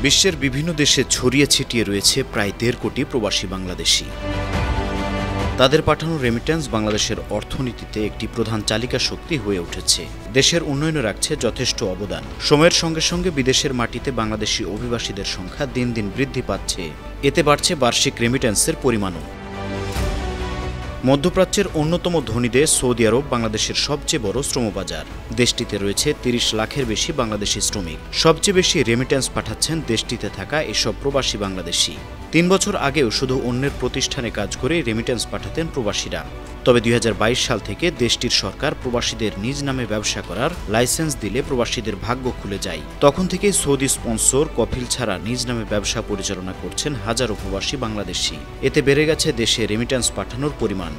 বিশ্বের বিভিন্ন দেশে ছড়িয়ে ছিটিয়ে রয়েছে প্রায় ১.৫ কোটি প্রবাসী বাংলাদেশি। তাদের পাঠানো রেমিট্যান্স বাংলাদেশের অর্থনীতিতে একটি প্রধান চালিকা শক্তি হয়ে উঠেছে। দেশের উন্নয়নে রাখছে যথেষ্ট অবদান। সময়ের সঙ্গে সঙ্গে বিদেশের মাটিতে বাংলাদেশি অভিবাসীদের সংখ্যা দিন দিন বৃদ্ধি পাচ্ছে। এতে বাড়ছে বার্ষিক রেমিট্যান্সের পরিমাণও। মধ্যপ্রাচ্যের অন্যতম ধনী দেশ সৌদি আরব বাংলাদেশের সবচেয়ে বড় শ্রমবাজার। দেশটিতে রয়েছে ৩০ লাখের বেশি বাংলাদেশি শ্রমিক। সবচেয়ে বেশি রেমিট্যান্স পাঠাচ্ছেন দেশটিতে থাকা এসব প্রবাসী বাংলাদেশি। ৩ বছর আগেও শুধু অন্যের প্রতিষ্ঠানে কাজ করে রেমিট্যান্স পাঠাতেন প্রবাসীরা। তবে ২০২২ সাল থেকে দেশটির সরকার প্রবাসীদের নিজ নামে ব্যবসা করার লাইসেন্স দিলে প্রবাসীদের ভাগ্য খুলে যায়। তখন থেকেই সৌদি স্পন্সর কফিল ছাড়া নিজ নামে ব্যবসা পরিচালনা করছেন হাজারো প্রবাসী বাংলাদেশি। এতে বেড়ে গেছে দেশে রেমিট্যান্স পাঠানোর পরিমাণ।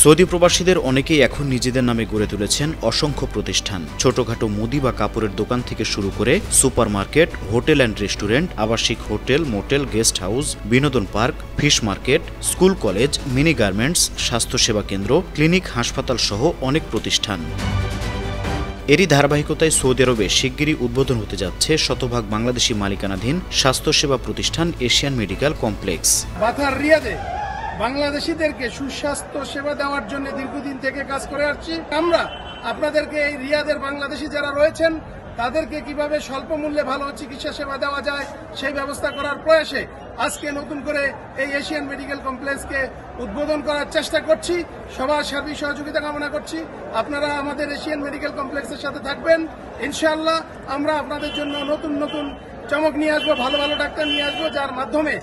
সৌদি প্রবাসীদের অনেকেই এখন নিজেদের নামে গড়ে তুলেছেন অসংখ্য প্রতিষ্ঠান। ছোটখাটো মুদি বা কাপড়ের দোকান থেকে শুরু করে সুপারমার্কেট, হোটেল অ্যান্ড রেস্টুরেন্ট, আবাসিক হোটেল, মোটেল, গেস্ট হাউস, বিনোদন park, fish market, school college, mini garments, স্বাস্থ্যসেবা কেন্দ্র, ক্লিনিক, হাসপাতাল সহ অনেক প্রতিষ্ঠান। এরই ধারাবাহিকতায় সৌদি আরবে শিগগিরই উদ্বোধন হতে যাচ্ছে শতভাগ বাংলাদেশি মালিকানাধীন স্বাস্থ্যসেবা প্রতিষ্ঠান এশিয়ান মেডিকেল কমপ্লেক্স। বাংলাদেশিদেরকে সুস্বাস্থ্য সেবা দেওয়ার জন্য দীর্ঘদিন থেকে কাজ করে আসছি। আমরা আপনাদেরকে এই রিয়াদের বাংলাদেশি যারা রয়েছেন তাদেরকে কিভাবে স্বল্প মূল্যে ভালো চিকিৎসা সেবা দেওয়া যায় সেই ব্যবস্থা করার প্রয়াসে আজকে নতুন করে এই এশিয়ান মেডিকেল কমপ্লেক্সকে উদ্বোধন করার চেষ্টা করছি। সবার সার্বিক সহযোগিতা কামনা করছি। আপনারা আমাদের এশিয়ান মেডিকেল কমপ্লেক্সের সাথে থাকবেন। ইনশাআল্লাহ আমরা আপনাদের জন্য নতুন নতুন চমক নিয়ে আসবো, ভালো ভালো ডাক্তার নিয়ে আসবো, যার মাধ্যমে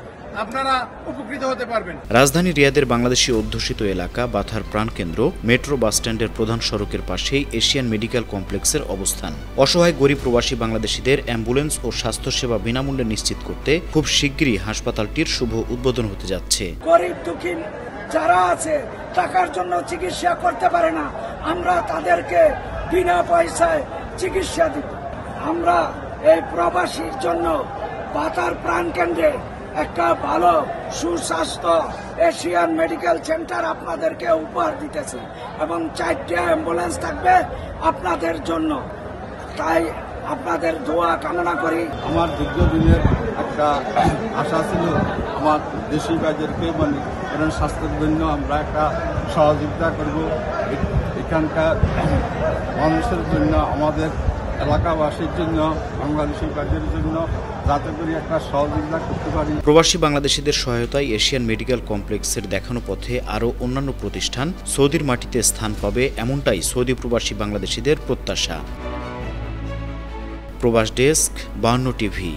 আপনারা উপকৃত হতে পারবেন। রাজধানী রিয়াদের বাংলাদেশি অধ্যুষিত এলাকা বাথার প্রাণকেন্দ্র মেট্রো বাসস্ট্যান্ডের প্রধান সড়কের পাশেই এশিয়ান মেডিকেল কমপ্লেক্সের অবস্থান। অসহায় গরিব প্রবাসী বাংলাদেশিদের অ্যাম্বুলেন্স ও স্বাস্থ্যসেবা বিনামূল্যে নিশ্চিত করতে খুব শিগগিরই হাসপাতালটির শুভ উদ্বোধন হতে যাচ্ছে। গরিব দুঃখী যারা আছে টাকার জন্য চিকিৎসা করতে পারে না, আমরা তাদেরকে বিনা পয়সায় চিকিৎসা দিব। আমরা এই প্রবাসীর জন্য বাথার প্রাণকেন্দ্রে একটা ভালো সুস্বাস্থ্য এশিয়ান মেডিকেল সেন্টার আপনাদেরকে উপহার দিতেছি এবং 4টা অ্যাম্বুলেন্স থাকবে আপনাদের জন্য। তাই আপনাদের দোয়া কামনা করি। আমার দীর্ঘদিনের একটা আশা ছিল আমার দেশি ভাইদেরকে মানে স্বাস্থ্যের জন্য আমরা একটা সহযোগিতা করব। এখানকার মানুষের জন্য, আমাদের এলাকাবাসীর জন্য, বাংলাদেশি ভাইদের জন্য যাতে করে একটা সহযোগিতা করতে পারি। প্রবাসী বাংলাদেশিদের সহায়তায় এশিয়ান মেডিকেল কমপ্লেক্সের দেখানো পথে আরও অন্যান্য প্রতিষ্ঠান সৌদির মাটিতে স্থান পাবে, এমনটাই সৌদি প্রবাসী বাংলাদেশিদের প্রত্যাশা। প্রবাস ডেস্ক, 52 টিভি।